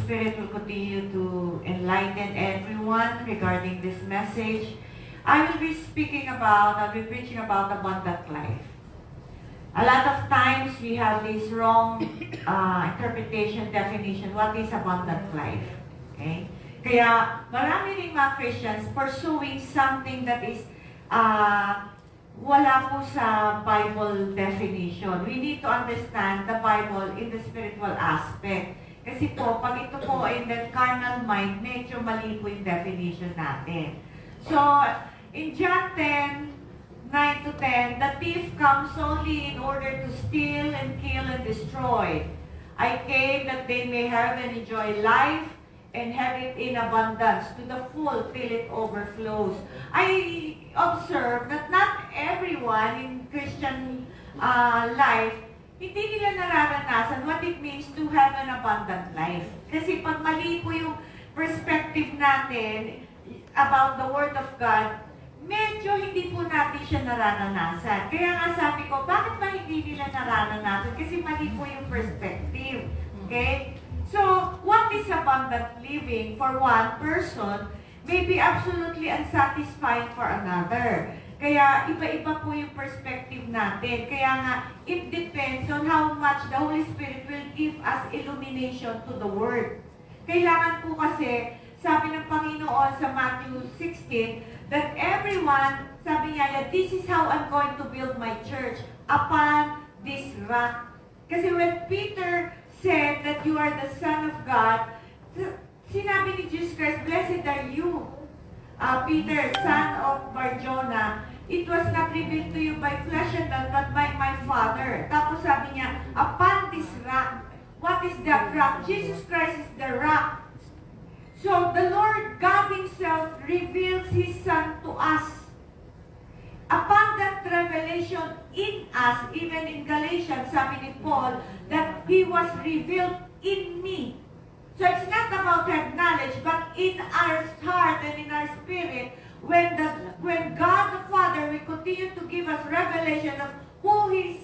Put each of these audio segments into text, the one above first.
Spirit will continue to enlighten everyone regarding this message. I'll be preaching about abundant life. A lot of times we have this wrong interpretation, definition. What is abundant life? Okay? Kaya marami rin mga Christians pursuing something that is wala po sa Bible definition. We need to understand the Bible in the spiritual aspect. Kasi po, pag ito po in the carnal mind, medyo mali po yung definition natin. So, in John 10:9 to 10, the thief comes only in order to steal and kill and destroy. I came that they may have and enjoy life and have it in abundance to the full till it overflows. I observe that not everyone in Christian life, hindi nila nararanasan what it means to have an abundant life. Kasi pag mali po yung perspective natin about the Word of God, medyo hindi po natin siya nararanasan. Kaya nga sabi ko, bakit ba hindi nila nararanasan? Kasi mali po yung perspective. Okay? So, what is abundant living for one person may be absolutely unsatisfying for another. Kaya iba-iba po yung perspective natin. Kaya nga, it depends on how much the Holy Spirit will give us illumination to the Word. Kailangan po kasi, sabi ng Panginoon sa Matthew 16, that everyone, sabi niya, this is how I'm going to build my church, upon this rock. Kasi when Peter said that you are the Son of God, sinabi ni Jesus Christ, blessed are you, Peter, son of Barjona. It was not revealed to you by flesh and blood, but by my Father. Tapos sabi niya, upon this rock. What is that rock? Jesus Christ is the rock. So the Lord God Himself reveals His Son to us. Upon that revelation in us, even in Galatians, sabi ni Paul, that He was revealed in me. So it's not about that knowledge, but in our heart and in our spirit, when God the Father will continue to give us revelation of who His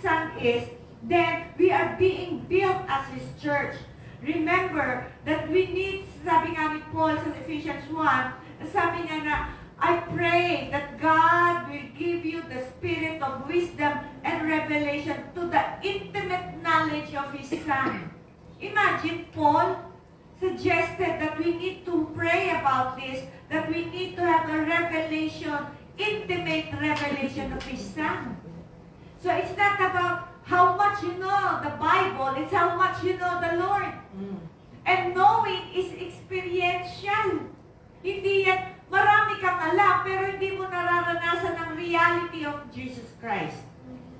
Son is, then we are being built as His church. Remember that we need, sabi nga ni Paul sa Ephesians 1, sabi niya na, I pray that God will give you the spirit of wisdom and revelation to the intimate knowledge of His Son. Imagine, Paul suggested that we need to pray about this, that we need to have a revelation, intimate revelation of His Son. So it's not about how much you know the Bible, it's how much you know the Lord. And knowing is experiential. Hindi yan, marami kang alam, pero hindi mo nararanasan ang reality of Jesus Christ.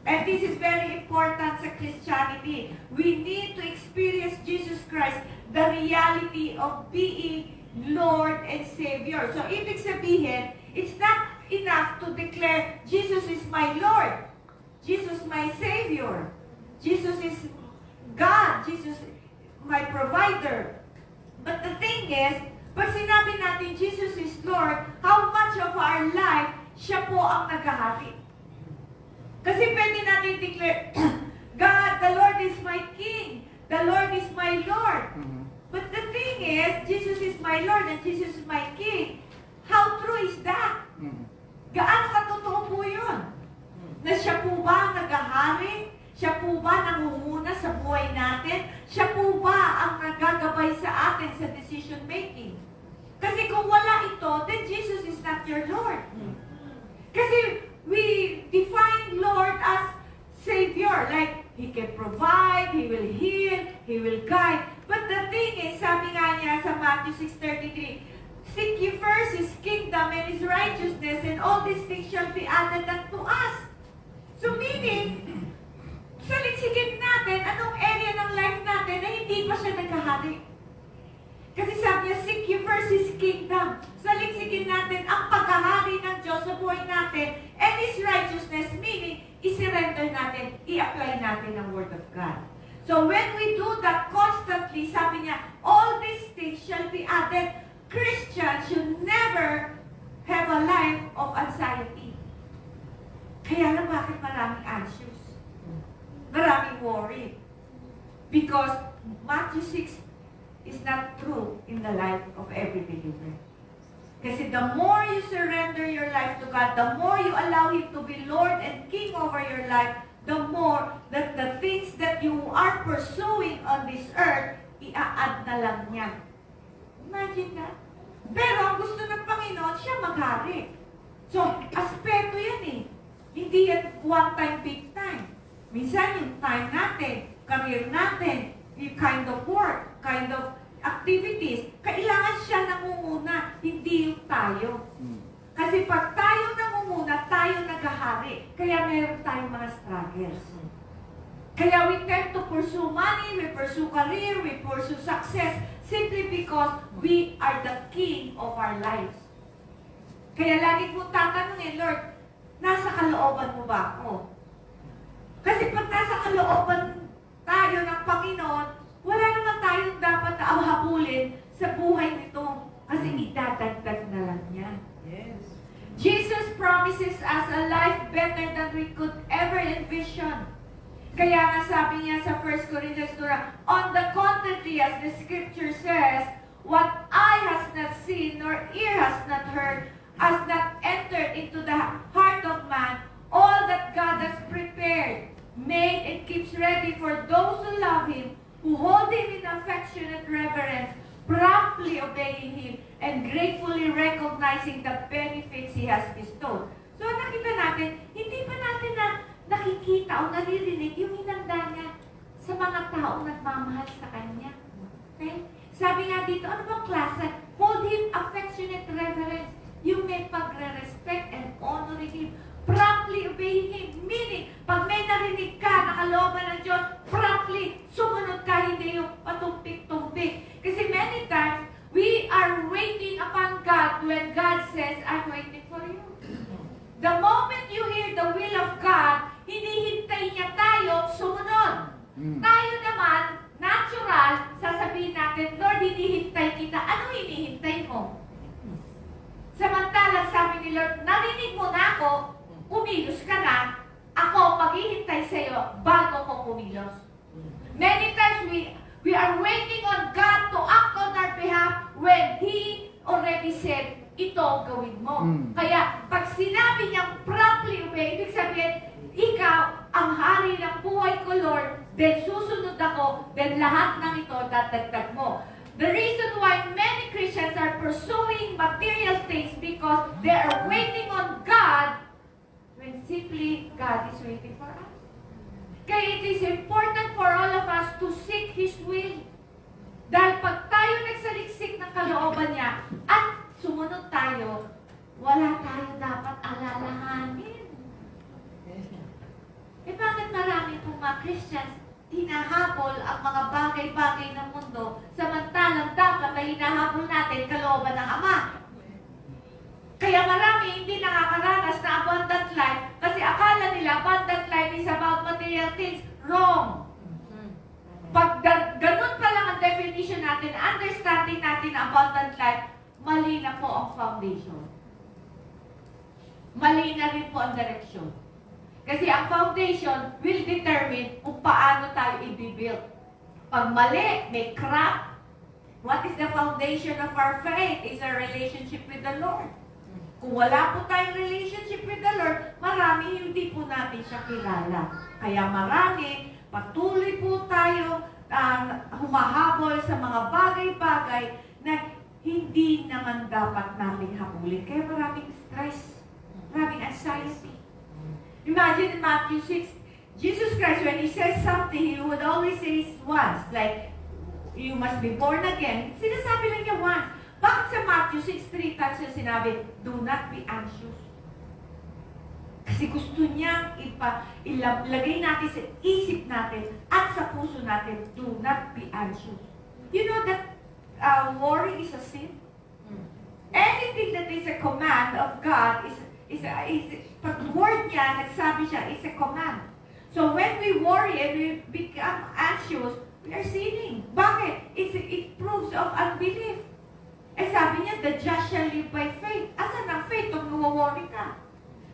And this is very important sa Christianity. We need to experience Jesus Christ, the reality of being Lord and Savior. So, ibig sabihin, it's not enough to declare, Jesus is my Lord, Jesus my Savior, Jesus is God, Jesus my provider. But the thing is, pag sinabi natin Jesus is Lord, how much of our life, siya po ang naghahari? Kasi pwede natin declare, God, the Lord is my King. The Lord is my Lord. But the thing is, Jesus is my Lord and Jesus is my King. How true is that? Gaano katotoo po yun? Na siya po ba ang naghahari? Siya po ba nangunguna sa buhay natin? Siya po ba ang nagagabay sa atin sa decision making? Kasi kung wala ito, then Jesus is not your Lord. Kasi we define Lord as Savior. Like, He can provide, He will heal, He will guide. But the thing is, sabi nga niya sa Matthew 6:33, seek ye first His kingdom and His righteousness, and all these things shall be added unto us. So meaning, salisigin natin anong area ng life natin na hindi pa siya naghahari. Kasi sabi niya, seek ye first His kingdom. Saligsigin natin ang paghahari ng Diyos sa buhay natin and His righteousness, meaning, i-surrender natin, i-apply natin ang Word of God. So when we do that constantly, sabi niya, all these things shall be added. Christians should never have a life of anxiety. Kaya lang bakit maraming anxious? Maraming worry. Because Matthew 6, is not true in the life of every believer. Kasi the more you surrender your life to God, the more you allow Him to be Lord and King over your life, the more that the things that you are pursuing on this earth, i-add na lang niya. Imagine that. Pero ang gusto ng Panginoon, siya maghari. So, aspeto yan eh. Hindi yan one time, big time. Minsan yung time natin, career natin, yung kind of work, kind of activities, kailangan siya nangunguna, hindi yung tayo. Kasi pag tayo nangunguna, tayo naghahari. Kaya meron tayong mga struggles. Kaya we tend to pursue money, we pursue career, we pursue success, simply because we are the king of our lives. Kaya lagi mo tatanungin, Lord, nasa kalooban mo ba ako? Kasi pag nasa kalooban tayo ng Panginoon, wala naman tayong dapat na habulin sa buhay nito. Kasi idadagdag na lang niya. Yes. Jesus promises us a life better than we could ever envision. Kaya nga sabi niya sa 1 Corinthians 2, on the contrary, as the scripture says, what eye has not seen, nor ear has not heard, has not entered into the heart of man, all that God has prepared, made, and keeps ready for those who love Him, who hold Him in affectionate reverence, promptly obeying Him, and gratefully recognizing the benefits He has bestowed. So nakita natin, hindi pa natin na nakikita o naririnig yung hinanda niya sa mga taong nagmamahal sa Kanya. Okay? Sabi nga dito, ano bang klase? Hold Him affectionate reverence. Yung may pagre-respect and honoring Him, promptly obeying Him. Meaning, pag may narinig ka na kalooban ng Diyos, promptly sumunod ka, hindi yung patumpik-tumpik. Kasi many times, we are waiting upon God when God says, I'm waiting for you. The moment you hear the will of God, hinihintay niya tayo sumunod. Tayo naman, natural, sasabihin natin, Lord, hinihintay kita. Ano hinihintay mo? Samantala, sabi ni Lord, narinig mo na ako, umilos ka na, ako maghihintay sa iyo bago ko kumilos. Many times we are waiting on God to act on our behalf when He already said, ito gawin mo. Kaya pag sinabi niyang promptly obey, ibig sabihin, ikaw ang hari ng buhay ko, Lord, then susunod ako, then lahat ng ito dadagdag mo. The reason why many Christians are pursuing material things because they are waiting on God when simply God is waiting for us. Kaya it is important for all of us to seek His will. Dahil pag tayo nagsaliksik ng kalooban niya at sumunod tayo, wala tayo dapat alalahanin. Eh bakit marami pong mga Christians hinahabol ang mga bagay-bagay ng mundo, samantalang dapat na hinahabol natin kalooban ng Ama. Kaya marami hindi nakakaranas na abundant life kasi akala nila abundant life is about material things. Wrong. Pag ganun pa lang ang definition natin, understanding natin ang abundant life, mali na po ang foundation. Mali na rin po ang direksyon. Kasi ang foundation will determine kung paano tayo i-build. Pag mali, may crack. What is the foundation of our faith? Is our relationship with the Lord. Kung wala po tayong relationship with the Lord, marami hindi po natin siya kilala. Kaya marami, patuloy po tayo humahabol sa mga bagay-bagay na hindi naman dapat nating habulin. Kaya maraming stress, maraming anxiety. Imagine in Matthew 6, Jesus Christ, when He says something, He would always say it once, like, you must be born again. Sinasabi lang niya once. Bakit sa Matthew 6, 3 times siya sinabi, do not be anxious. Kasi gusto niyang ilagay natin sa isip natin at sa puso natin, do not be anxious. You know that worry is a sin? Anything that is a command of God pag word niya, nagsabi siya, is a command. So when we worry and we become anxious, we are sinning. Bakit? It proves of unbelief. Eh sabi niya, the just shall live by faith. Asan ang faith kung nawaworry ka?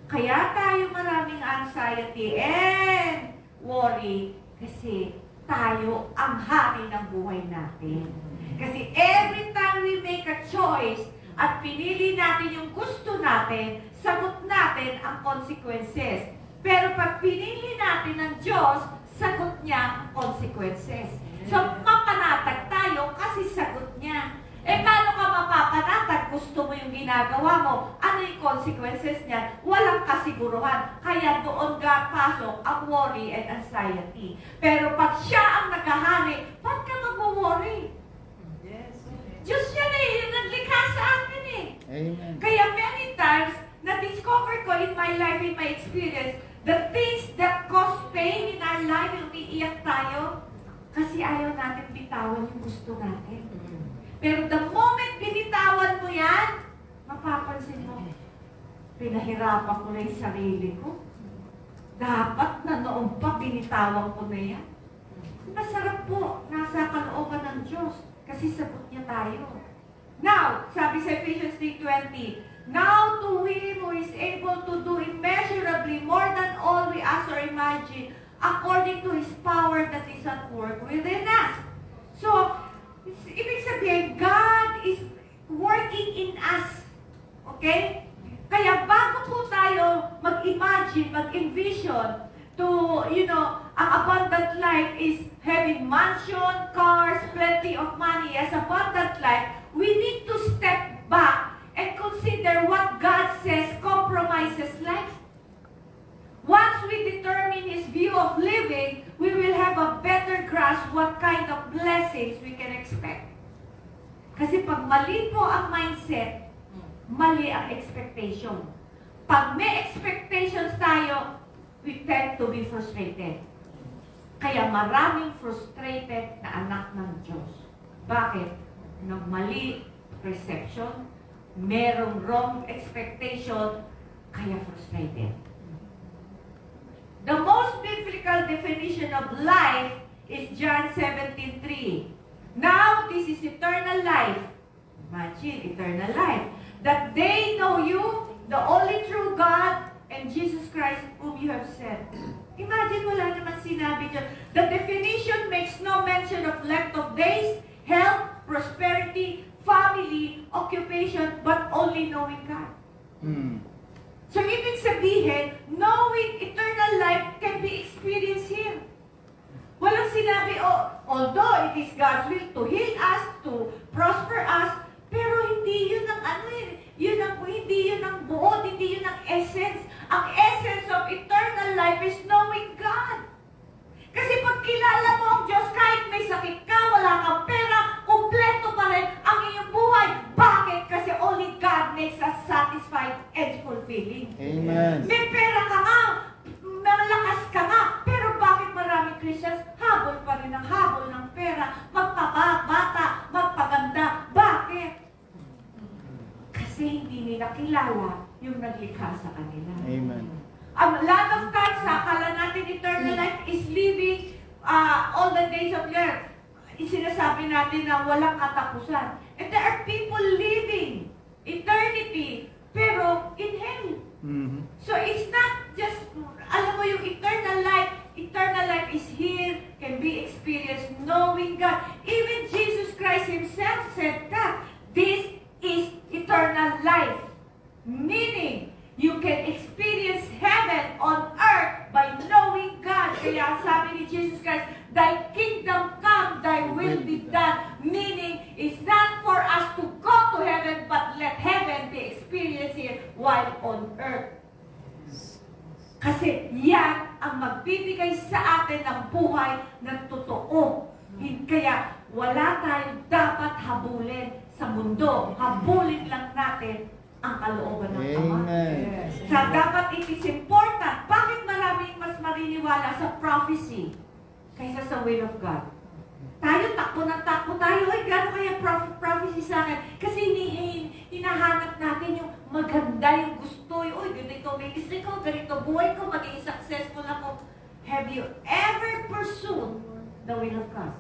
Kaya tayo maraming anxiety and worry kasi tayo ang hari ng buhay natin. Kasi every time we make a choice at pinili natin yung gusto natin, sagot natin ang consequences. Pero pag pinili natin ng Diyos, sagot niya ang consequences. So, mapanatag tayo kasi sagot niya. Eh, paano ka mapapanatag? Gusto mo yung ginagawa mo. Ano yung consequences niya? Walang kasiguruhan. Kaya doon pasok ang worry and anxiety. Pero pag siya ang nakahari, ba't ka mag-worry? Yes. Diyos yan eh, yung naglikha sa atin eh. Amen. Kaya many times, na-discover ko in my life, in my experience, the things that cause pain in our life, yung iiyak tayo, kasi ayaw natin bitawan yung gusto natin. Pero the moment binitawan mo yan, mapapansin mo, pinahirapan ko na yung sarili ko. Dapat na noon pa binitawan ko na yan. Masarap po, nasa kalooban ng Diyos, kasi sagot niya tayo. Now, sabi sa Ephesians 3:20, now to Him who is able to do immeasurably more than all we ask or imagine, according to His power that is at work within us. So, ibig sabihin, God is working in us. Okay? Kaya bago po tayo mag-imagine, mag-envision to, ang abundant life is having mansion, cars, plenty of money as abundant life, we need to step back and consider what God says compromises life. Once we determine His view of living, we will have a better grasp what kind of blessings we can expect. Kasi pag mali po ang mindset, mali ang expectation. Pag may expectations tayo, we tend to be frustrated. Kaya maraming frustrated na anak ng Diyos. Bakit? Mali perception, merong wrong expectation, kaya frustrated. The most biblical definition of life is John 17:3. Now, this is eternal life. Imagine, eternal life. That they know you, the only true God, and Jesus Christ whom you have sent. Imagine, wala naman sinabi dyan. The definition makes no mention of length of days, health, prosperity, family, occupation, but only knowing God. So, ibig sabihin, knowing eternal life can be experienced here. Walang sinabi, although it is God's will to heal us, to prosper us, pero hindi yun ang hindi yun ang buod, hindi yun ang essence. Ang essence of eternal life is knowing God. Kasi pag kilala mo ang Diyos, kahit may sakit ka, wala kang pera, kumpleto pa rin ang iyong buhay. Bakit? Kasi only God makes us satisfied and fulfilling. Amen. May pera ka nga, malakas ka nga, pero bakit maraming Christians habol pa rin ang habol ng pera, magpabata, magpaganda? Bakit? Kasi hindi nila kilala yung naglikha sa kanila. Amen. A lot of times, akala natin eternal life is living all the days of your life. Sinasabi natin na walang katapusan. And there are people living eternity, pero in hell. So it's not just, alam mo yung eternal life is here, can be experienced knowing God. Even Jesus Christ Himself said that this is eternal life. Meaning, you can experience heaven on earth by knowing God. Kaya sabi ni Jesus Christ, Thy kingdom come, Thy will be done. Meaning, it's not for us to go to heaven, but let heaven be experienced here while on earth. Kasi yan ang magbibigay sa atin ng buhay na totoo. Kaya wala tayong dapat habulin sa mundo. Habulin lang natin ang kalooban ng Ama. Amen. Sa dapat it is important. Bakit maraming mas mariniwala sa prophecy kaysa sa will of God? Tayo, takbo ng takbo tayo. Ay, gano'n kaya prophecy sa akin? Kasi hinahanap natin yung maganda, yung gusto. Uy, ganito ministry ko, ganito buhay ko, maging successful ako. Have you ever pursued the will of God?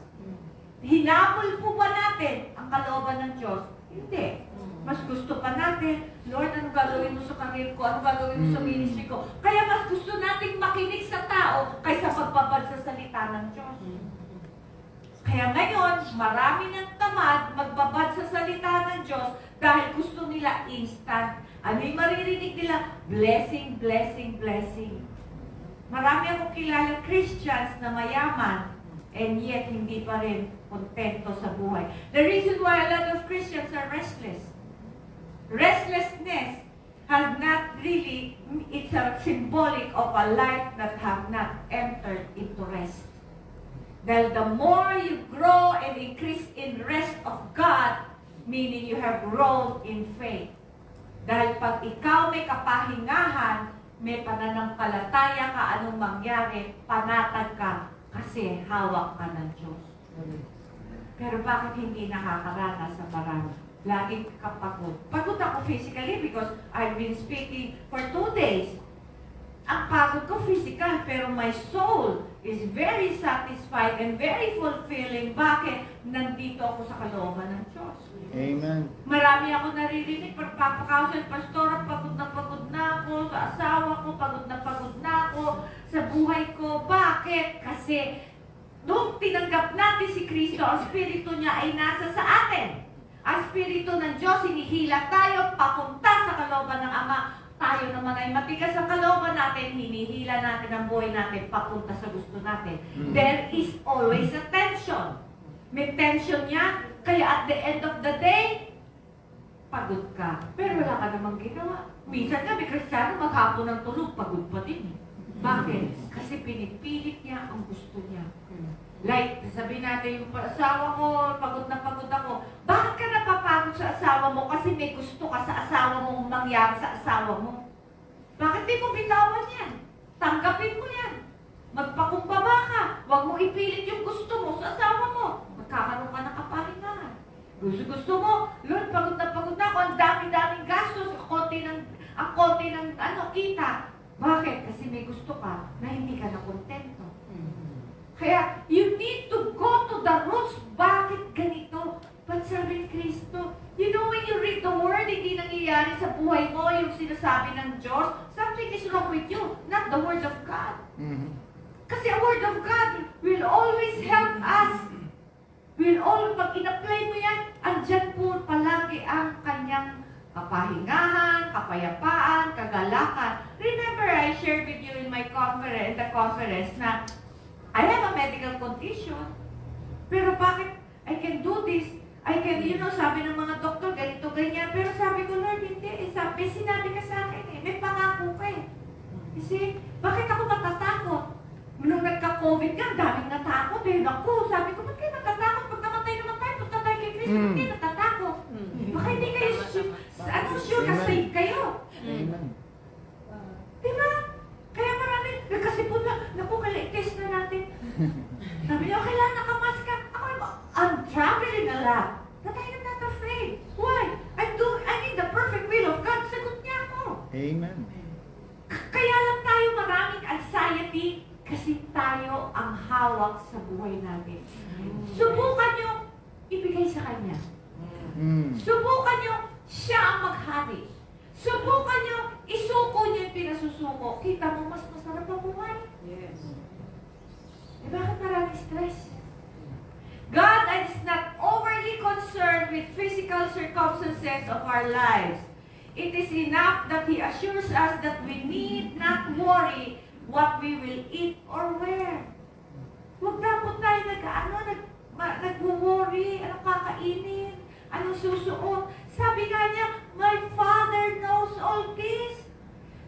Hinabol po ba natin ang kalooban ng Diyos? Hindi. Mas gusto pa natin, Lord, ano gagawin mo sa career ko? Ano gagawin mo sa ministry ko? Kaya mas gusto nating makinig sa tao kaysa magbabad sa salita ng Diyos. Kaya ngayon, marami ng tamad magbabad sa salita ng Diyos dahil gusto nila instant. Ano yung maririnig nila? Blessing, blessing, blessing. Marami akong kilala Christians na mayaman and yet hindi pa rin kontento sa buhay. The reason why a lot of Christians are restless. Restlessness has not really, it's a symbolic of a life that have not entered into rest. Dahil the more you grow and increase in rest of God, meaning you have grown in faith. Dahil pag ikaw may kapahingahan, may pananampalataya ka, anong mangyari, panatag ka, kasi hawak ka ng Diyos. Pero bakit hindi nakakaranas sa marami? Laging kapagod. Pagod ako physically because I've been speaking for 2 days. Ang pagod ko physical, pero my soul is very satisfied and very fulfilling. Bakit? Nandito ako sa kalooban ng Diyos. Amen. Marami ako naririnig, pagpapakasal, pastora, pagod na ako sa asawa ko, pagod na ako sa buhay ko. Bakit? Kasi nung tinanggap natin si Kristo, ang Espiritu niya ay nasa sa atin. Ang Espiritu ng Diyos, hinihila tayo papunta sa kalooban ng Ama. Tayo naman ay matigas ang kalooban natin, hinihila natin ang buhay natin papunta sa gusto natin. There is always a tension. May tension niya, kaya at the end of the day, pagod ka. Pero wala ka namang ginawa. Minsan nga, may Kristiyano, maghapon ng tulog, pagod pa din. Bakit? Kasi pinipilit niya ang gusto niya. Like, sabihin natin yung asawa ko, pagod na pagod ako. Bakit ka napapagod sa asawa mo? Kasi may gusto ka sa asawa mong mangyari sa asawa mo. Bakit di mo bitawan yan? Tanggapin mo yan. Magpakumbaba ka. Huwag mo ipilit yung gusto mo sa asawa mo. Magkakaroon ka ng kapahingahan. Gusto mo, Lord, pagod na ako. Ang dami-daming gastos. Ang konti ng kita. Bakit? Kasi may gusto ka na hindi ka na kontento. Kaya, you need to go to the roots. Bakit ganito? But sabi ni Kristo, you know when you read the word, hindi nangyayari sa buhay mo yung sinasabi ng Diyos, something is wrong with you, not the word of God. Kasi ang word of God will always help us. Pag in-apply mo yan, andyan po palagi ang kanyang kapahingahan, kapayapaan, kagalakan. Remember, I shared with you in my conference na I have a medical condition. Pero bakit I can do this? I can, sabi ng mga doktor, ganito, ganyan. Pero sabi ko, Lord, hindi. May sinabi ka sa akin eh. May pangako ka eh. Kasi, bakit ako matatakot? Nung nagka-COVID ka, daming natakot eh. Naku, sabi ko, ba't kayo natatakot? Pag namatay naman tayo, punta tayo kay Kristo, ba't kayo natatakot? Baka hindi kayo sure na safe kayo. Amen. Diba? Kaya marami, kasi po naku, test na natin. Sabi niya, kailangan nakamask ka. I'm traveling a lot. But I am not afraid. Why? I need the perfect will of God. Sagot niya ako. Amen. Kaya lang tayo maraming anxiety kasi tayo ang hawak sa buhay natin. Subukan niyo ibigay sa Kanya. Subukan niyo siya ang maghari. Subukan niyo, isuko niyo yung pinasusuko. Kita mo, mas masarap ang buhay. Yes. Eh, bakit marami stress? God is not overly concerned with physical circumstances of our lives. It is enough that He assures us that we need not worry what we will eat or wear. Huwag na po tayo nag-worry, anong kakainin, anong susuot. Sabi nga niya, my Father knows all this.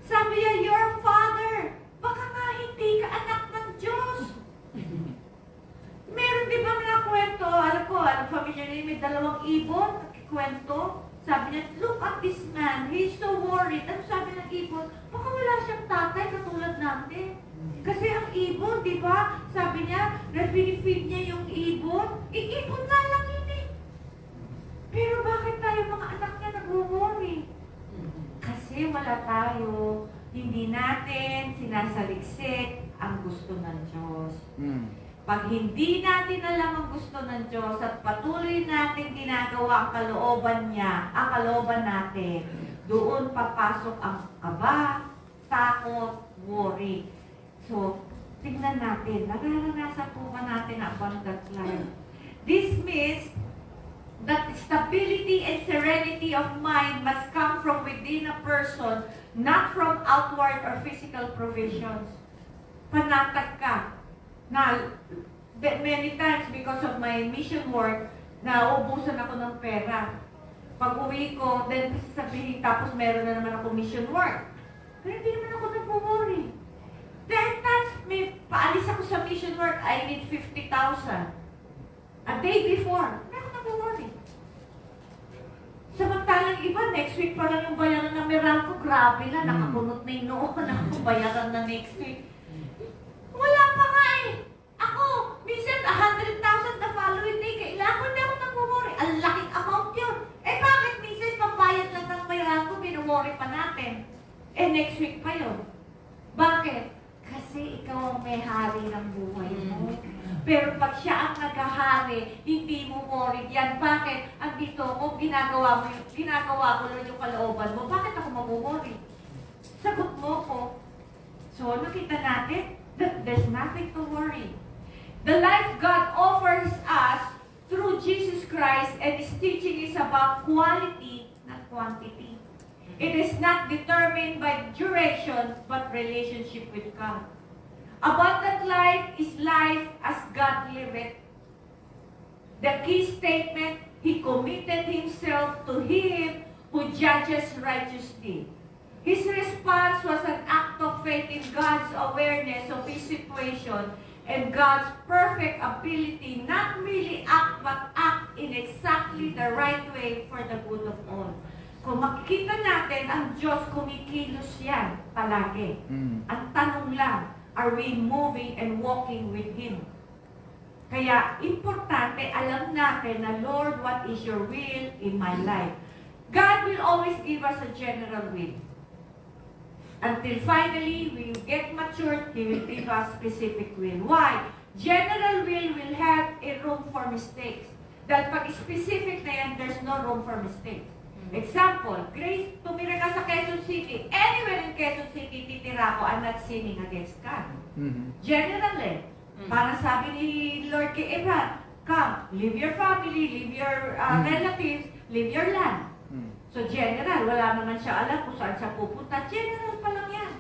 Sabi niya, your Father. Baka nga hindi ka anak ng Diyos. Meron di ba mga kwento, pamilya niya may 2 ibon, nakikwento. Sabi niya, look at this man, he's so worried. Ano sabi ng ibon? Baka wala siyang tatay katulad natin. Kasi ang ibon, di ba? Sabi niya, na-feed niya yung ibon. Ibon nga lang yun eh. Pero bakit tayo mga anak niya nag-worry? Kasi wala tayo, hindi natin sinasaliksik ang gusto ng Diyos. Pag hindi natin alam ang gusto ng Diyos at patuloy natin ginagawa ang kalooban niya, ang kalooban natin, doon papasok ang kaba, takot, worry. So, tingnan natin, nararanasan po ba natin ang abundant life? means that stability and serenity of mind must come from within a person, not from outward or physical provisions. Panatag ka. Na, many times because of my mission work, nauubusan ako ng pera. Pag uwi ko, then sasabihin, tapos meron na naman ako mission work. Pero hindi naman ako nag-worry. There are times, may paalis ako sa mission work, I need 50,000. A day before, hindi ako nag-worry. Samantalang iba, next week pa lang yung bayaran ng Meralco, grabe na, nakakunot na yung noon, nakabayaran na next week. Wala pa nga eh. Ako, minsan 100,000 the following day, kailangan hindi ako nag-worry. Ang laking amount yun. Eh bakit minsan pambayad lang ng Meralco, binuworry pa natin? Eh next week pa yun. Bakit? Kasi ikaw ang may hari ng buhay mo. Pero pag siya ang naghahari, hindi mo worried yan. Bakit? Andito ako, ginagawa ko lang yung kalooban mo. Bakit ako mag-worry? Sagot mo ko. So, nakita natin that there's nothing to worry. The life God offers us through Jesus Christ and His teaching is about quality, not quantity. It is not determined by duration, but relationship with God. Abundant life is life as God liveth. The key statement, He committed Himself to Him who judges righteously. His response was an act of faith in God's awareness of his situation and God's perfect ability not merely act but act in exactly the right way for the good of all. Kung makikita natin, ang Diyos kumikilos yan palagi. Ang tanong lang, are we moving and walking with Him? Kaya, importante, alam natin na, Lord, what is your will in my life? God will always give us a general will. Until finally, we get matured, He will give us specific will. Why? General will have a room for mistakes. Dahil pag specific na yan, there's no room for mistakes. Example, Grace, tumira ka sa Quezon City. Anywhere in Quezon City, titira ko, I'm not sinning against God. Generally, parang sabi ni Lord kay Abraham, come, leave your family, leave your relatives, leave your land. So general, wala naman siya alam kung saan siya pupunta. General pa lang yan.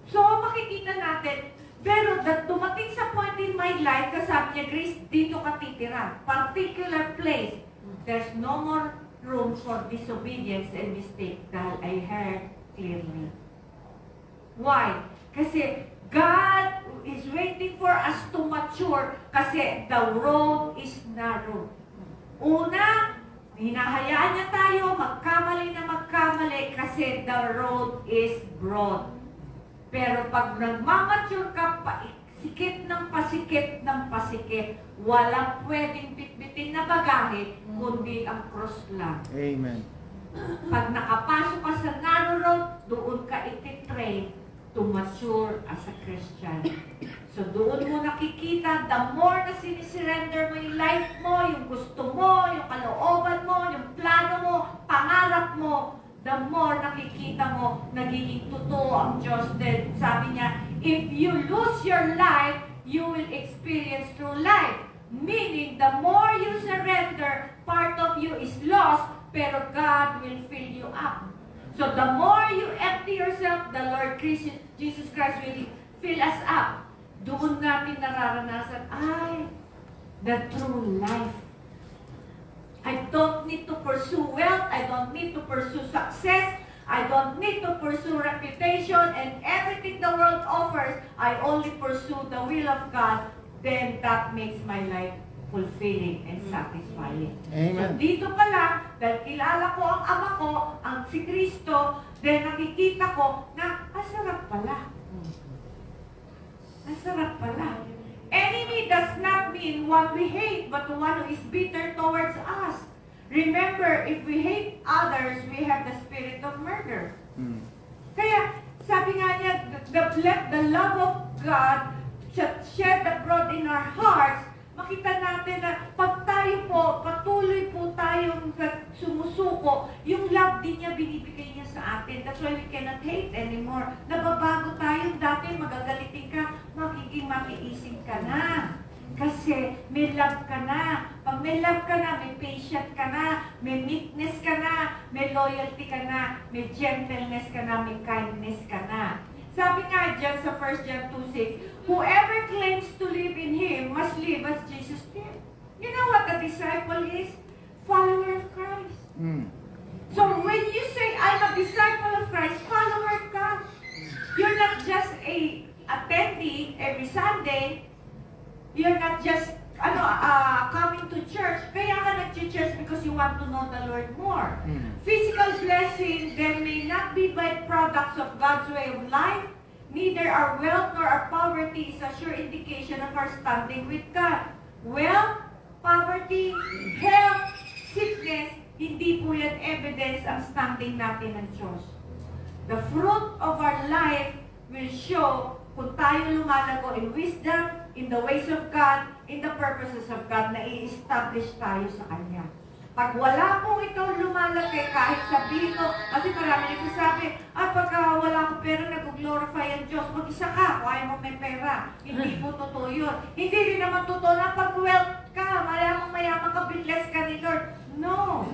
So makikita natin, pero dumating sa point in my life, kasabi niya, Grace, dito ka titira. Particular place. There's no more room for disobedience and mistake dahil I heard clearly. Why? Kasi God is waiting for us to mature kasi the road is narrow. Una, hinahayaan niya tayo magkamali na magkamali kasi the road is broad. Pero pag nagmamature ka, sikip ng pasikip, walang pwedeng bitbitin na bagahe, kundi ang cross lang. Amen. Pag nakapasok ka sa narrow road, doon ka ititrain to mature as a Christian. So doon mo nakikita, the more na sinisurrender mo yung life mo, yung gusto mo, yung kalooban mo, yung plano mo, pangarap mo, the more nakikita mo, nagiging totoo ang Diyos. Then sabi niya, if you lose your life, you will experience true life. Meaning, the more you surrender, part of you is lost, pero God will fill you up. So the more you empty yourself, the Lord Jesus Christ will fill us up. Doon natin nararanasan, the true life. I don't need to pursue wealth. I don't need to pursue success. I don't need to pursue reputation and everything the world offers. I only pursue the will of God. Then that makes my life fulfilling and satisfying. Amen. So dito pa lang, dahil kilala ko ang Ama ko, ang si Kristo, then nakikita ko na masarap pala. Masarap pala. Enemy does not mean one we hate, but one who is bitter towards us. Remember, if we hate others, we have the spirit of murder. Kaya, sabi nga niya, let the love of God shed abroad in our hearts, makita natin na pag tayo po, patuloy po tayong sumusuko, yung love din niya, binibigay niya sa atin. That's why we cannot hate anymore. Nababago tayo, dati magagalitin ka, magiging makiisip ka na. Kasi may love ka na. Pag may love ka na, may patient ka na, may meekness ka na, may loyalty ka na, may gentleness ka na, may kindness ka na. Sabi nga dyan sa 1 John 2:6, whoever claims to live in Him must live as Jesus did. You know what a disciple is? Follower of Christ. So when you say, I'm a disciple of Christ, follower of God. You're not just a attendee every Sunday. You're not just coming to church. Kaya ka nag-church because you want to know the Lord more. Physical blessing, there may not be byproducts of God's way of life. Neither our wealth nor our poverty is a sure indication of our standing with God. Wealth, poverty, health, sickness, hindi po yan evidence ang standing natin ng Diyos. The fruit of our life will show kung tayo lumalago in wisdom, in the ways of God, in the purposes of God, na i-establish tayo sa Kanya. Pag wala po ito lumalaki, kahit sabihin mo, kasi marami nagsasabi, pagka wala akong pera, nag-glorify ang Diyos, mag-isa ka, kung ayaw mo may pera. Hindi po totoo yun. Hindi rin naman totoo na pag wealth ka, mayaman ka, bless ka ni Lord. No.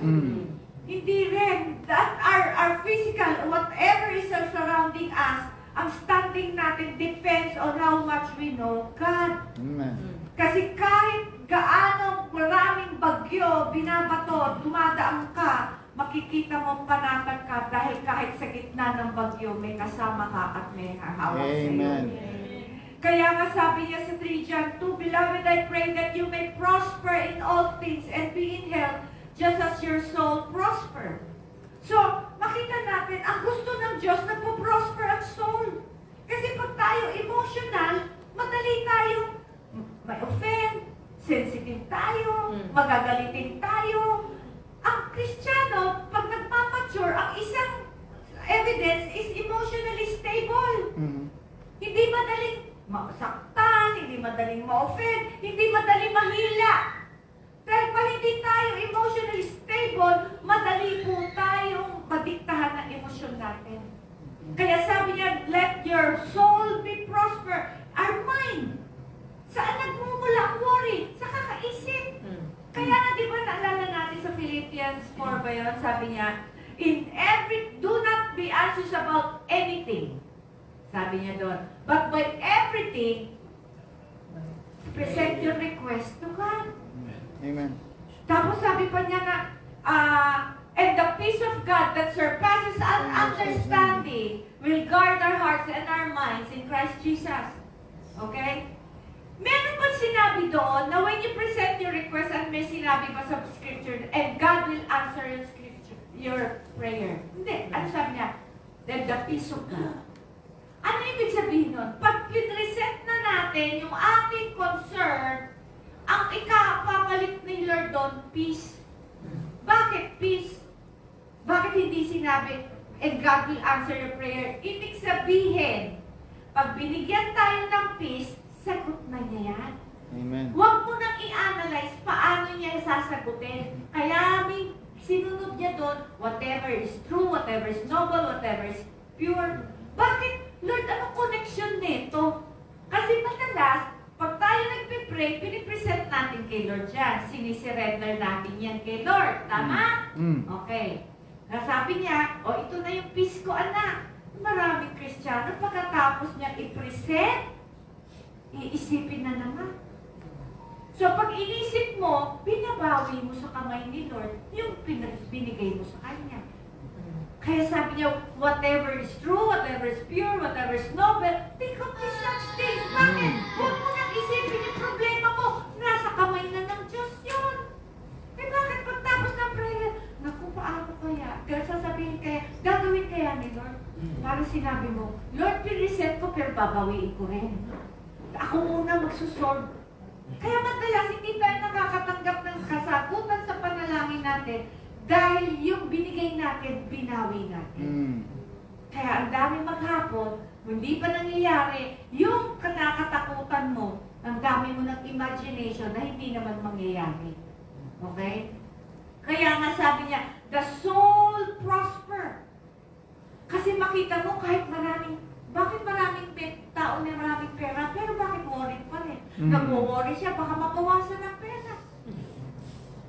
Hindi rin. That our physical, whatever is surrounding us, ang standing natin depends on how much we know God. Amen. Kasi kahit gaano maraming bagyo, binabato, dumadaan ka, makikita mo panatag ka dahil kahit sa gitna ng bagyo, may kasama ka at may hahawak sa iyo. Amen. Kaya nga sabi niya sa 3 John 2, Beloved, I pray that you may prosper in all things and be in health, just as your soul prosper. So, makita natin, ang gusto ng Diyos, nagpo-prosper ang soul. Kasi pag tayo emotional, madali tayong may offend, sensitive tayo, magagalitin tayo. Ang Kristiyano, pag nagmamature, ang isang evidence is emotionally stable. Hindi madaling masaktan, hindi madaling ma-offend, hindi madaling mahila. Dahil pa hindi tayo emotionally stable, madali po tayong madiktahan ng emosyon natin. Kaya sabi niya, let your soul be prosper. Our mind. Saan nagmumula ang worry? Sa kakaisip. Kaya nga, di ba naalala natin sa Philippians 4 ba yun? Sabi niya, do not be anxious about anything. Sabi niya doon. But by everything, present your request to God. Amen. Tapos sabi pa niya na, and the peace of God that surpasses all understanding will guard our hearts and our minds in Christ Jesus. Okay? Meron ba sinabi doon na when you present your request at may sinabi pa sa scripture, and God will answer your prayer? Hindi. Ano sabi niya? Then the peace of God. Ano ibig sabihin nun? Pag pinresent na natin yung ating concern, ang ikapapalit ni Lord doon, peace. Bakit peace? Bakit hindi sinabi, and God will answer your prayer? Ibig sabihin, pag binigyan tayo ng peace, sagot na niya yan. Amen. Huwag mo nang i-analyze paano niya sasagutin. Kaya may sinunod niya doon, whatever is true, whatever is noble, whatever is pure. Bakit? Lord, anong connection nito? Kasi madalas, pag tayo nagpipray, pinipresent natin kay Lord yan. Sinisurrender natin yan kay Lord. Tama? Okay. Nasabi niya, ito na yung peace ko, anak. Maraming Kristiyano, pagkatapos niya i-present, iisipin na naman. So, pag inisip mo, binabawi mo sa kamay ni Lord yung binigay mo sa Kanya. Kaya sabi niya, whatever is true, whatever is pure, whatever is noble, think of these such things. Bakit? Huwag mo nang isipin yung problema mo. Nasa kamay na ng Diyos yun. Bakit pagtapos ng prayer, naku, paano kaya? Kaya sasabihin kaya, gagawin kaya ni Lord? Parang sinabi mo, Lord, pinireset ko, pero babawiin ko rin. Ako muna magsusolve. Kaya madalas, hindi tayo nakakatanggap ng kasagutan sa panalangin natin dahil yung binigay natin, binawi natin. Kaya ang dami maghapon, hindi pa nangyayari, yung kinakatakutan mo, ang dami mo ng imagination na hindi naman mangyayari. Okay? Kaya nga sabi niya, the soul prosper. Kasi makita mo kahit bakit maraming tao na maraming pera, pero bakit worried pa rin? Nag-worry siya, baka mabawasan ng pera.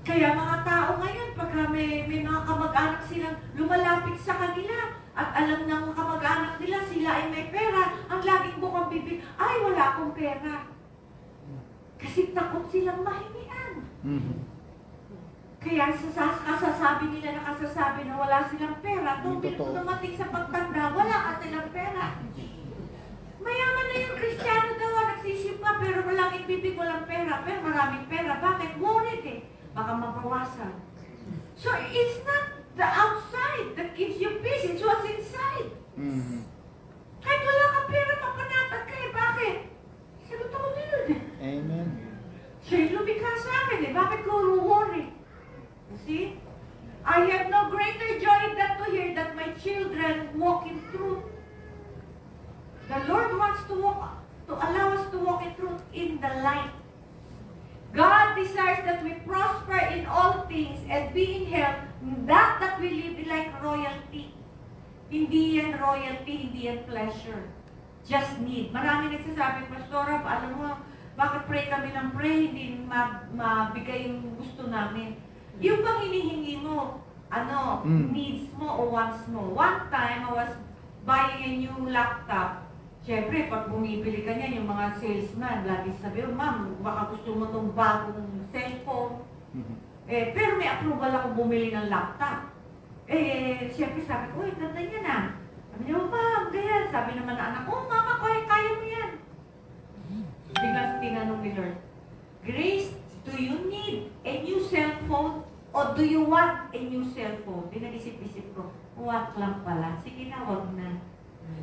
Kaya mga tao ngayon, pagka may mga kamag-anak silang lumalapit sa kanila at alam ng kamag-anak nila sila ay may pera, ang laging bukang bibig, ay wala akong pera. Kasi takot silang mahingian. Kaya kasasabi nila na wala silang pera, kung dumating sa pagtanda, wala ka silang pera. Mayaman na yung Kristiyano daw, nagsisimba, pero walang ibibig, walang pera, pero maraming pera. Bakit? Ngunit baka mabawasan. So, it's not the outside that gives you peace, it's what's inside. Kahit wala kang pera, mapanatag ka bakit? Sagot ako ni Lord Amen. Siya'y lumikha sa akin bakit ko worry? You see? I have no greater joy than to hear that my children walk in truth. The Lord wants to allow us to walk in truth in the light. God desires that we prosper in all things and be in health, that we live like royalty. Hindi yan royalty, hindi yan pleasure. Just need. Marami nagsasabi, Pastora, alam mo, bakit pray kami ng pray, hindi mabigay yung gusto namin. Yung bang hinihingi mo, needs mo o wants mo. One time, I was buying a new laptop. Siyempre, pag bumibili ka niyan, yung mga salesman, lagi sabi, ma'am, baka gusto mo itong bagong cellphone. Pero may approval ako bumili ng laptop. Siyempre sabi ko, ganda niya na. Sabi niya, ma'am, ganyan. Sabi naman na anak ko, mama, kaya mo yan. Biglang tinanong ni Lord, Grace, do you need a new cellphone o do you want a new cellphone? Pinag-isip-isip ko, what lang pala. Sige na, wag na.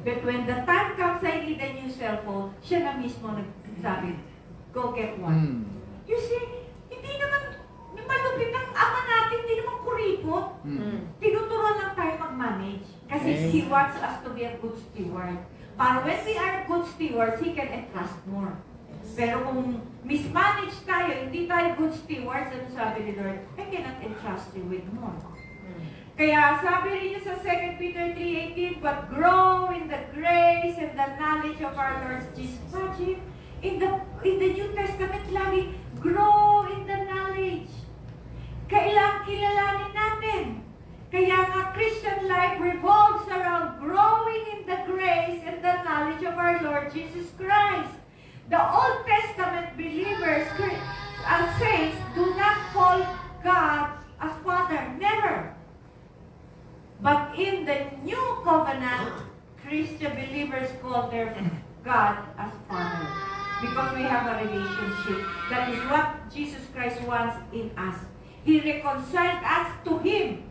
But when the time comes I need a new cellphone, siya na mismo nagsabi, go get one. You see, hindi naman malupit ang ama natin, hindi naman kuripot. Tinuturuan lang tayo mag-manage. Kasi He wants us to be a good steward. Para when we are good stewards, He can entrust more. Pero kung mismanage tayo, hindi tayo good stewards, ano sabi ni Lord, I cannot entrust you with more. Kaya sabi rin niya sa 2 Peter 3:18, but grow in the grace and the knowledge of our Lord Jesus. Imagine, in the New Testament, lagi, grow in the knowledge. Kailangan kilalanin natin. Kaya nga, Christian life revolves around growing in the grace and the knowledge of our Lord Jesus Christ. The Old Testament believers and saints do not call God as Father. Never. But in the New Covenant, Christian believers call their God as Father. Because we have a relationship. That is what Jesus Christ wants in us. He reconciled us to Him.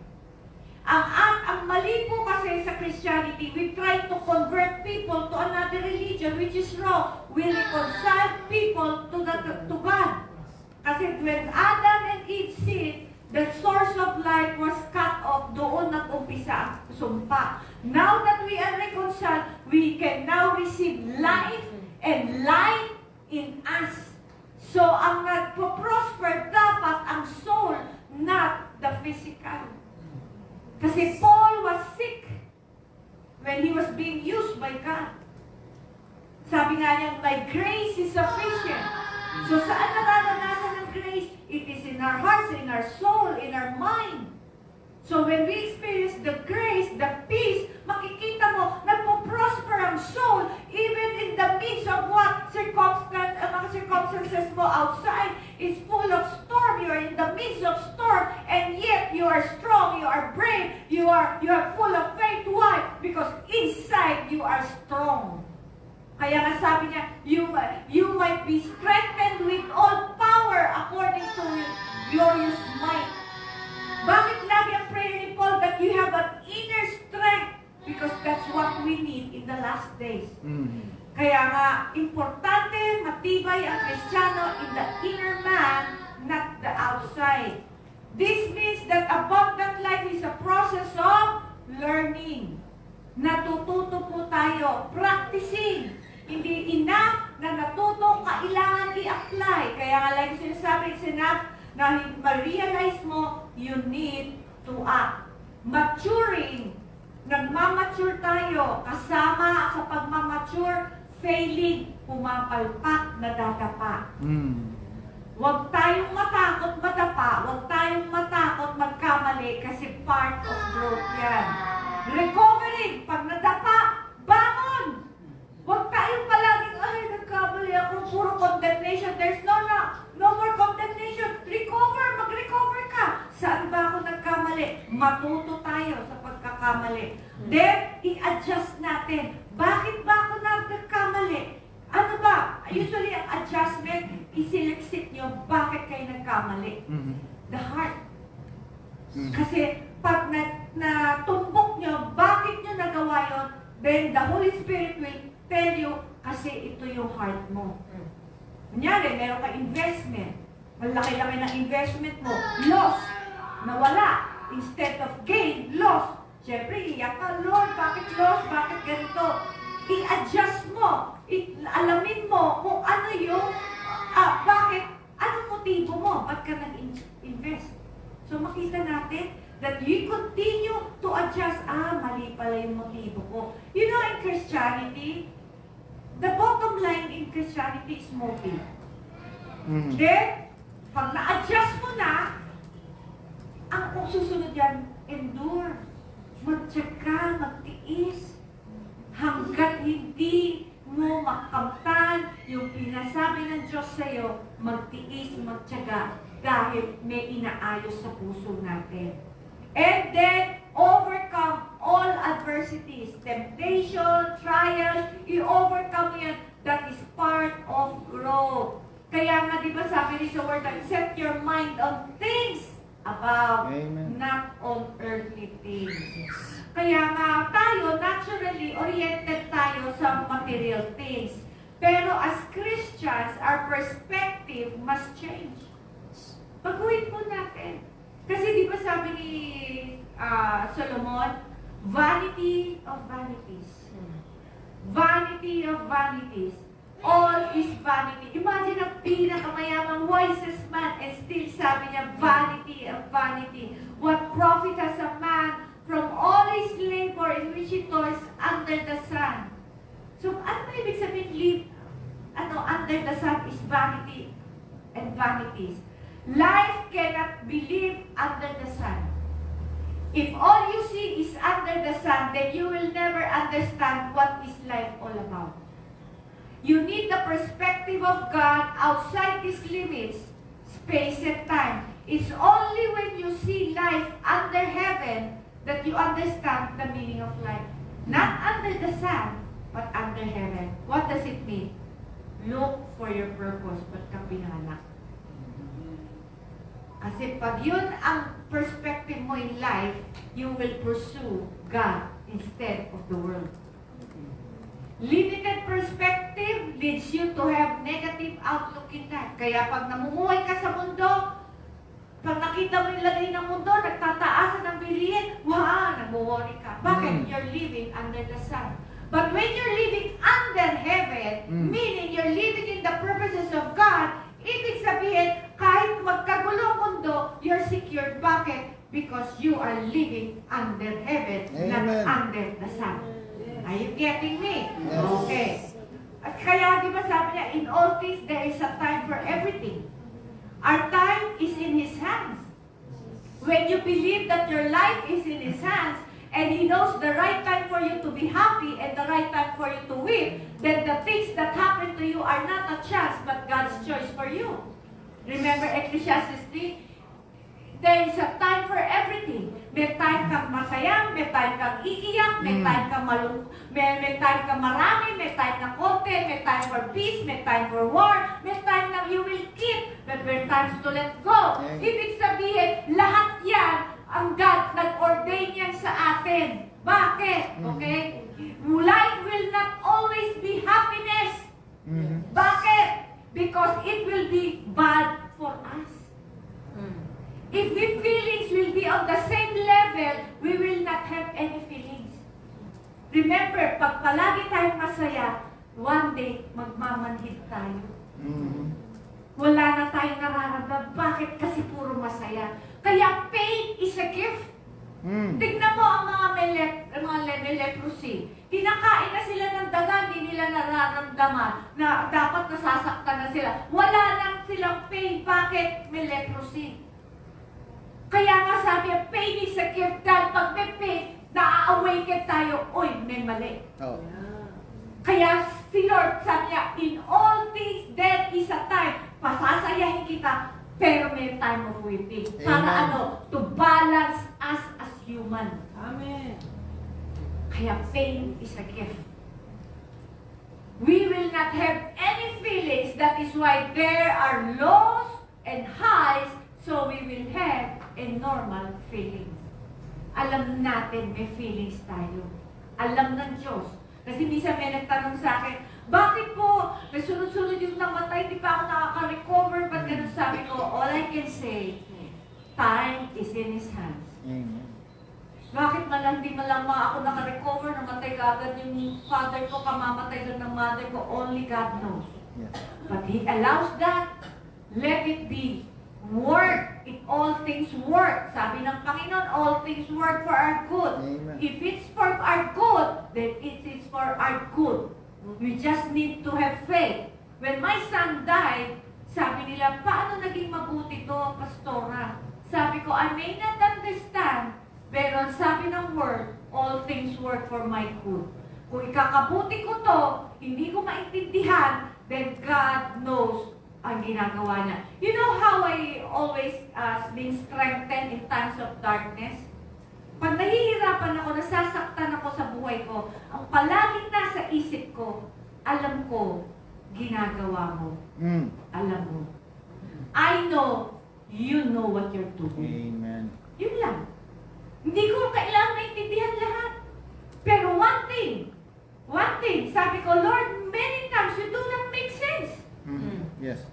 Ang mali po kasi sa Christianity, we try to convert people to another religion, which is wrong. We reconcile people to God. Kasi when Adam and Eve sinned, the source of life was cut off. Doon nag-umpisa ang sumpa. Now that we are reconciled, we can now receive life and light in us. So, ang nagpo-prosper dapat ang soul, not the physical. Kasi Paul was sick when he was being used by God. Sabi nga niya, my grace is sufficient. So saan nararanasan ng grace? It is in our hearts, in our soul, in our mind. So when we experience the grace, the peace, makikita mo, nagpo-prosper ang soul, even in the midst of what mga circumstances mo outside is full of storm. You are in the midst of storm, and yet you are strong, you are brave, you are full of faith. Why? Because inside you are strong. Kaya nga sabi niya, you might be strengthened with all power according to His glorious might. Bakit lagi ang prayer ni Paul that you have an inner strength? Because that's what we need in the last days. Kaya nga, importante, matibay ang Kristiyano in the inner man, not the outside. This means that abundant life is a process of learning. Natututo po tayo, practicing. Hindi enough na natuto, kailangan i-apply. Kaya nga like sinasabi, it's enough na ma-realize mo, you need to act. Maturing, nagmamature tayo, kasama sa pagmamature, failing, pumapalpak, nadadapa. Huwag tayong matakot madapa, huwag tayo Matuto tayo sa pagkakamali. Then, i-adjust natin. Bakit ba ako nagkamali? Ano ba? Usually, ang adjustment, isiliksik nyo, bakit kayo nagkamali? The heart. Kasi, pag natumbok nyo, bakit nyo nagawa yun, then the Holy Spirit will tell you, kasi ito yung heart mo. Kunyari, meron ka investment. Malaki-laki ng investment mo. Loss. Nawala. Instead of gain, loss. Siyempre, iyak ka, Lord, bakit loss? Bakit ganito? I-adjust mo. Alamin mo kung ano yung, bakit, anong motibo mo? Ba't ka nag-invest? So, makita natin that we continue to adjust. Mali pala yung motibo ko. You know, in Christianity, the bottom line in Christianity is motive. Then, pag na-adjust mo na, ang susunod yan, endure. Magtyaga, magtiis. Hanggat hindi mo makamtan yung pinasabi ng Diyos sa'yo, magtiis, magtyaga. Dahil may inaayos sa puso natin. And then, overcome all adversities, temptation, trials, i-overcome yan. That is part of growth. Kaya nga, di ba sabi ni sa word, set your mind on things above, Amen. not on earthly things. Kaya nga, tayo, naturally oriented tayo sa material things. Pero as Christians, our perspective must change. Baguhin po natin. Kasi di ba sabi ni Solomon, vanity of vanities. Vanity of vanities. All is vanity. Imagine ang pinakamayamang wisest man and still sabi niya, vanity of vanity. What profit has a man from all his labor in which he toils under the sun? So, ano ibig sabihin, under the sun is vanity and vanities. Life cannot be lived under the sun. If all you see is under the sun, then you will never understand what is life all about. You need the perspective of God outside these limits, space and time. It's only when you see life under heaven that you understand the meaning of life. Not under the sun, but under heaven. What does it mean? Look for your purpose, ba't ka pinanganak? Kasi pag yun ang perspective mo in life, you will pursue God instead of the world. Limited perspective leads you to have negative outlook in life. Kaya pag namumuhay ka sa mundo, pag nakita mo yung lagay ng mundo, nagtataasan ng bilihin, nag-worry ka. Bakit? You're living under the sun. But when you're living under heaven, meaning you're living in the purposes of God, ibig sabihin, kahit magkagulo ang mundo, you're secured. Bakit? Because you are living under heaven, not under the sun. Are you getting me? Yes. Okay. At kaya, di ba sabi niya, in all things, there is a time for everything. Our time is in His hands. When you believe that your life is in His hands, and He knows the right time for you to be happy and the right time for you to weep, then the things that happen to you are not a chance, but God's choice for you. Remember Ecclesiastes 3? There is a time for everything. May time kang masaya, may time kang iiyak, may time kang may time kang marami, may time na konti, may time for peace, may time for war, may time na you will keep, but there are times to let go. Ibig sabihin, lahat yan, ang God nag-ordain yan sa atin. Bakit? Okay? Life will not always be happiness. Bakit? Because it will be bad for us. If the feelings will be on the same level, we will not have any feelings. Remember, pag palagi tayong masaya, one day, magmamanhid tayo. Wala na tayong nararamdaman. Bakit? Kasi puro masaya. Kaya pain is a gift. Tignan mo ang mga leprosy. Kinakain na sila ng daga, hindi nila nararamdaman na dapat nasasaktan na sila. Wala lang silang pain. Bakit? May leprosy. Kaya nga sabi, pain is a gift. Dahil pag may pain, na-awaken tayo, may mali. Kaya si Lord sabi niya, in all things there is a time. Pasasayahin kita, pero may time of weeping. Para Amen. to balance us as human. Amen. Kaya pain is a gift. We will not have any feelings. That is why there are lows and highs, so we will have a normal feeling. Alam natin may feelings tayo. Alam ng Diyos. Kasi minsan may nagtanong sa akin, bakit po nasunod-sunod yung namatay, di pa ako nakaka-recover, ba't ganun? Sabi ko, all I can say, time is in His hands. Amen. Bakit hindi malamang ako naka-recover, namatay agad yung father ko, kamamatay doon ng mother ko, only God knows. Yes. But He allows that, let it be. Work, if all things work. Sabi ng Panginoon, all things work for our good. Amen. If it's for our good, then it is for our good. We just need to have faith. When my son died, sabi nila, paano naging mabuti to, Pastora? Sabi ko, I may not understand, pero sabi ng word, all things work for my good. Kung ikakabuti ko to, hindi ko maintindihan, then God knows ang ginagawa niya. You know how I always been strengthened in times of darkness? Pag nahihirapan ako, nasasaktan ako sa buhay ko, ang palaging nasa isip ko, alam ko, ginagawa mo. Alam mo. I know, you know what you're doing. Amen. Yun lang. Hindi ko kailangan maintindihan lahat. Pero one thing, sabi ko, Lord, many times you do not make sense. Yes.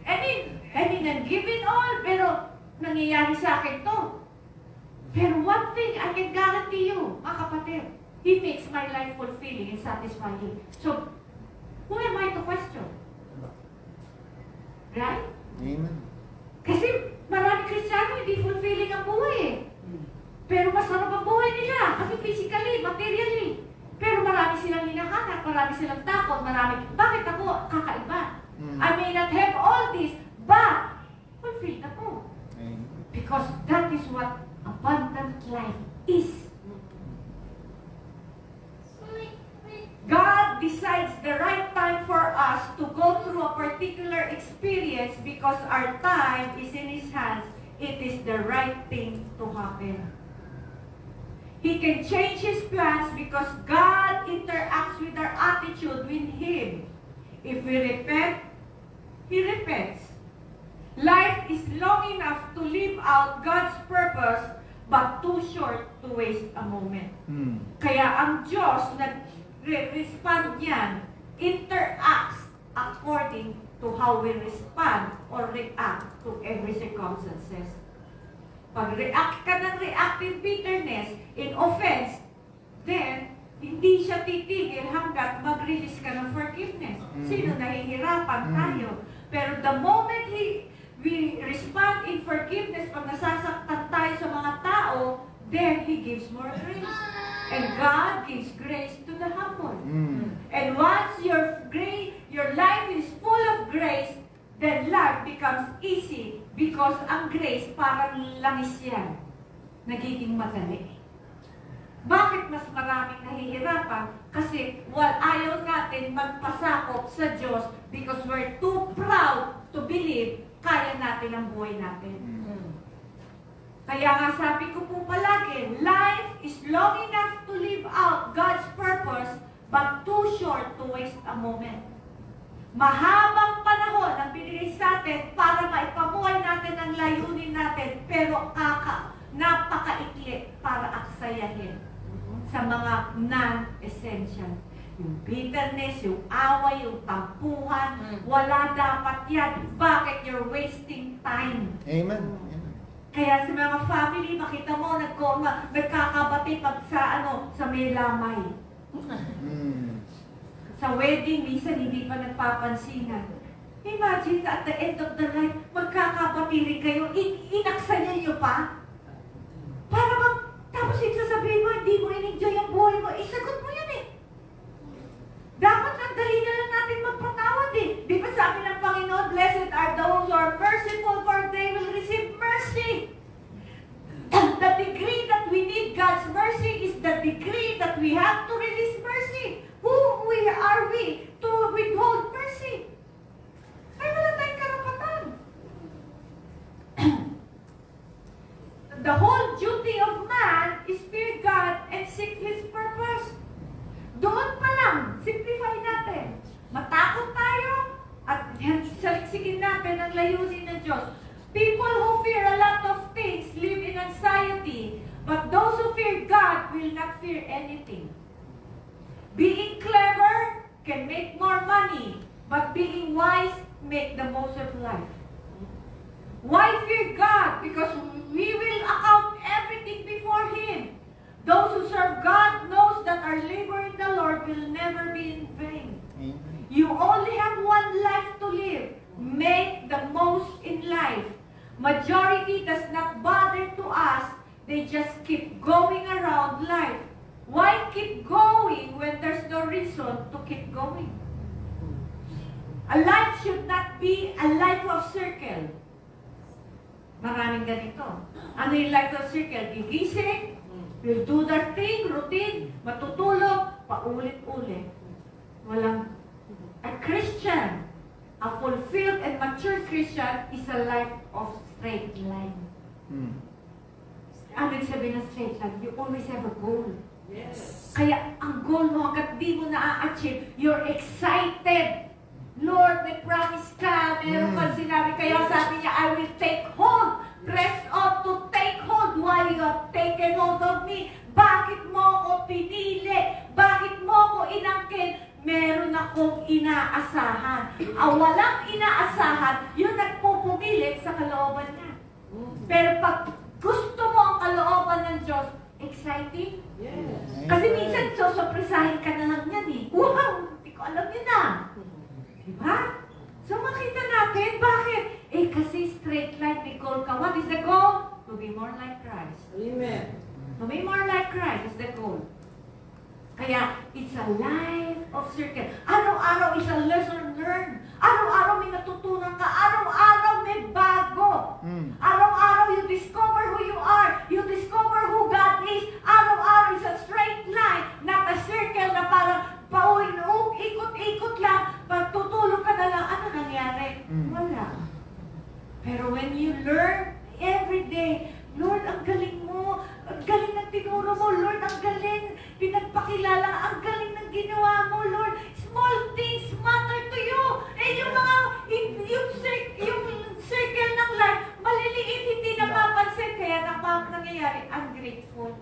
I mean, and given all, pero nangyayari sa akin to. Pero one thing, I can guarantee you, mga kapatid, He makes my life fulfilling and satisfying. So, who am I to question? Right? Amen. Kasi maraming Kristiyano hindi fulfilling ang buhay eh. Pero masarap ang buhay nila. Kasi physically, materially. Pero marami silang hinahanap, marami silang takot, marami. Bakit ako kakaiba? I may not have all this, but fulfilled ako. Amen. Because that is what abundant life is. God decides the right time for us to go through a particular experience because our time is in His hands. It is the right thing to happen. He can change His plans because God interacts with our attitude with Him. If we repent, He repents. Life is long enough to live out God's purpose, but too short to waste a moment. Kaya ang Diyos nag-respond niyan, interacts according to how we respond or react to every circumstances. Pag react ka ng reactive bitterness in offense, then hindi siya titigil hanggat mag-release ka ng forgiveness. Sino nahihirapan tayo? Pero the moment we respond in forgiveness, pag nasasaktan tayo sa mga tao, then He gives more grace. And God gives grace to the humble. And once your life is full of grace, then life becomes easy because ang grace parang langis yan. Nagiging madali. Bakit mas maraming nahihirapan? Kasi ayaw natin magpasakop sa Diyos because we're too proud to believe kaya natin ang buhay natin. Kaya nga sabi ko po palagi, life is long enough to live out God's purpose but too short to waste a moment. Mahabang panahon ang binigay sa atin para maipamuhay natin ang layunin natin, pero napakaikli para aksayahin sa mga non-essential. Yung bitterness, yung away, yung tampuhan, wala dapat yan. Bakit? You're wasting time. Amen. Kaya sa mga family, makita mo, nagkakabati pag sa may lamay. Sa wedding, minsan hindi pa nagpapansinan. Imagine at the end of the night, magkakabati rin kayo, inaksayan niyo pa. Tapos sasabihin mo, hindi mo in-enjoy ang buhay mo, isagot mo yan eh. Dapat ang dali na lang natin magpatawad eh. Di ba sabi ng Panginoon, blessed are those who are merciful, for they will receive mercy. The degree that we need God's mercy is the degree that we have to release mercy. Who are we to withhold mercy? Ay, wala tayong karapatan. The The whole duty of man is fear God and seek His purpose. Doon pa lang, simplify natin. Matakot tayo at saliksikin natin ang layunin ng Diyos. People who fear a lot of things live in anxiety, but those who fear God will not fear anything. Being clever can make more money, but being wise make the most of life. Why fear God? Because we will account everything before Him. Those who serve God knows that our labor in the Lord will never be in vain. Amen. You only have one life to live. Make the most in life. Majority does not bother to us. They just keep going around life. Why keep going when there's no reason to keep going? A life should not be a life of circle. Maraming ganito. Ano yung life of circle? Gigising, will do their thing, routine, matutulog, paulit-ulit. Walang. A Christian, a fulfilled and mature Christian is a life of straight line. Ano yung sabihin ng straight line? You always have a goal. Yes. Kaya ang goal mo, hanggat di mo na-achieve, you're excited. Lord, may promise ka, meron kang sinabi. Kaya sabi niya, I will take hold. Press on to take hold while you have taken hold of me. Bakit mo ako pinili? Bakit mo ako inangkin? Meron akong inaasahan. Ang walang inaasahan, yun nagpupumilit sa kalooban niya. Pero pag gusto mo ang kalooban ng Diyos, exciting. Yes. Kasi minsan, sosopresahin ka na lang yan eh. Wow! Hindi ko alam yun na. Diba? So makita natin, bakit? Eh kasi straight line, may goal ka. What is the goal? To be more like Christ. Amen. To be more like Christ is the goal. Kaya, it's a life of circle. Araw-araw is a lesson learned. Araw-araw may natutunan ka. Araw-araw may bago. Araw-araw you discover who you are. You discover who God is. Araw-araw is a straight line, not a circle na parang ikot-ikot lang. Pag tutulog ka na lang, ano nangyari? Wala. Pero when you learn every day, Lord, ang galing mo. Ang galing ng tinuro mo, Lord. Ang galing. Pinagpakilala. Ang galing ng ginawa mo, Lord. Small things matter to you. Eh, yung mga, yung circle ng life, maliliit, hindi napapansin. Kaya nangyayari, ungrateful.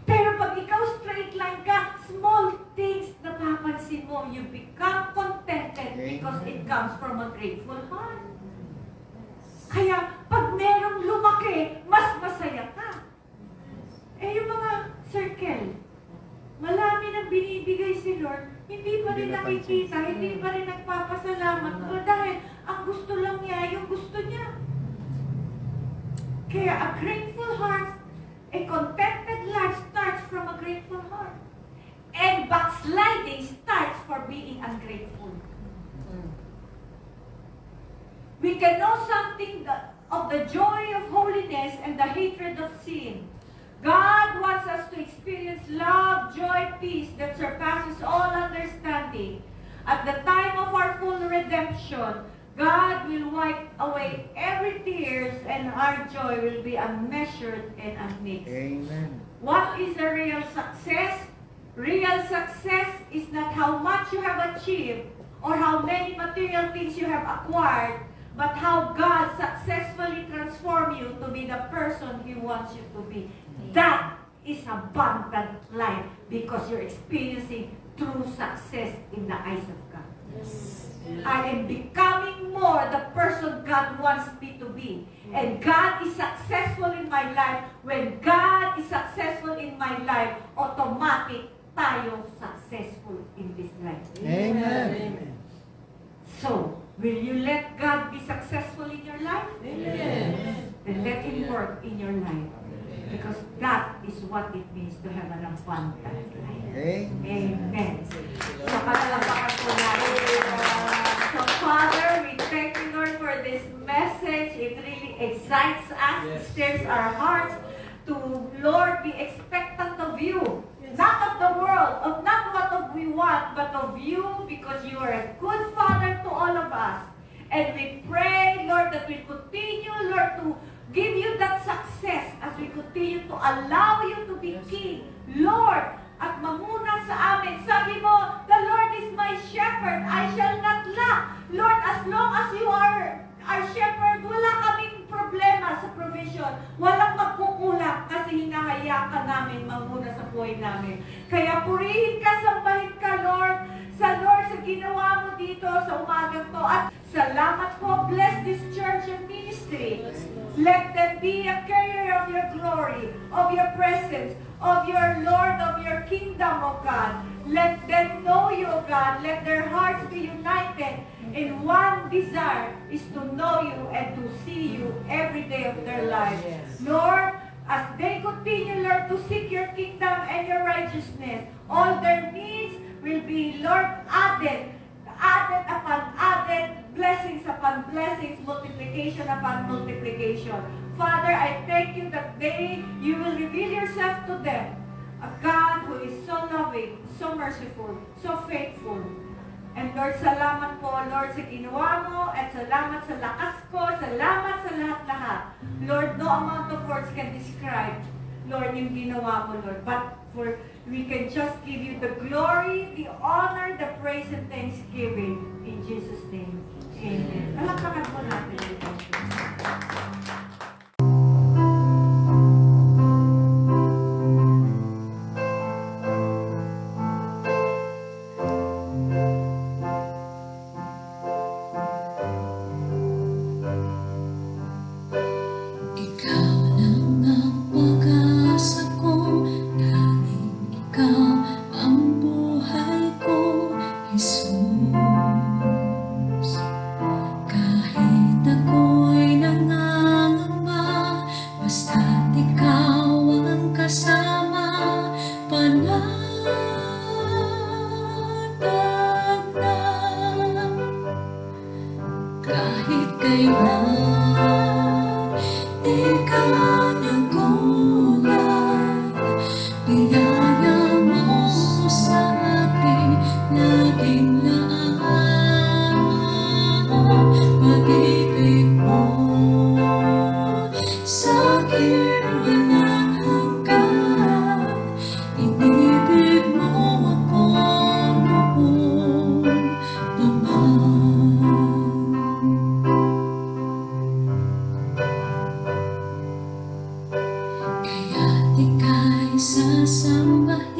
Pero pag ikaw straight line ka, small things napapansin mo, you become contented because it comes from a grateful heart. Kaya, pag merong lumaki, mas masaya ka. Eh, yung mga circle, malami nang binibigay si Lord, hindi pa rin nakikita, hindi pa rin nagpapasalamat. Dahil, ang gusto lang niya, yung gusto niya. Kaya, a grateful heart, a contented life starts from a grateful heart. And backsliding starts for being ungrateful. We can know something of the joy of holiness and the hatred of sin. God wants us to experience love, joy, peace that surpasses all understanding. At the time of our full redemption, God will wipe away every tears and our joy will be unmeasured and unmixed. Amen. What is the real success? Real success is not how much you have achieved or how many material things you have acquired, but how God successfully transformed you to be the person He wants you to be. That is abundant life because you're experiencing true success in the eyes of God. Yes. I am becoming more the person God wants me to be. And God is successful in my life. When God is successful in my life, automatic tayo successful in this life. Amen. Amen. So, will you let God be successful in your life? Amen. Then let Him work in your life. Because that is what it means to have an abundant life. Amen. So, palalampakan po natin. So, Father, we thank you, Lord, for this message. It really excites us, it stirs our hearts to, Lord, be expectant of you. Not of the world, of not what we want, but of you, because you are a good Father to all of us. And we pray, Lord, that we continue, Lord, to give you that success to allow you to be king, Lord, at mamuna sa amin. Sabi mo, the Lord is my shepherd, I shall not lack. Lord, as long as you are our shepherd, wala kaming problema sa provision. Walang magkukulang kasi hinahaya ka namin mamuna sa buhay namin. Kaya purihin ka, sambahin ka, Lord, sa ginawa mo dito sa umagang to. At salamat po, bless this church and ministry. Let them be a carrier of your glory, of your presence, of your Lord, of your kingdom, O God. Let them know you, O God. Let their hearts be united in one desire is to know you and to see you every day of their lives. Yes. Lord, as they continue, Lord, to seek your kingdom and your righteousness, all their needs will be, Lord, added upon added, blessings upon blessings, multiplication upon multiplication. Father, I thank you that you will reveal yourself to them, a God who is so loving, so merciful, so faithful. And Lord, salamat po, Lord, sa ginawa mo, at salamat sa lakas ko, salamat sa lahat-lahat. Lord, no amount of words can describe, Lord, yung ginawa mo, Lord. But we can just give you the glory, the honor, the praise, and thanksgiving. In Jesus' name, amen. Palakpakan po natin ito. Ikaw lang ang pag-asa ko, tanging ikaw ang buhay ko, Jesus. Kahit ako'y nangangamba, basta't ikaw ang kasama, panatag na. Kahit kailan di ka nagulat, biyaya mo sa akin laging laan. Pag-ibig mo sa akin walang hanggan, inibig mo ako noon pa man. Kaya't ika'y sasambahin.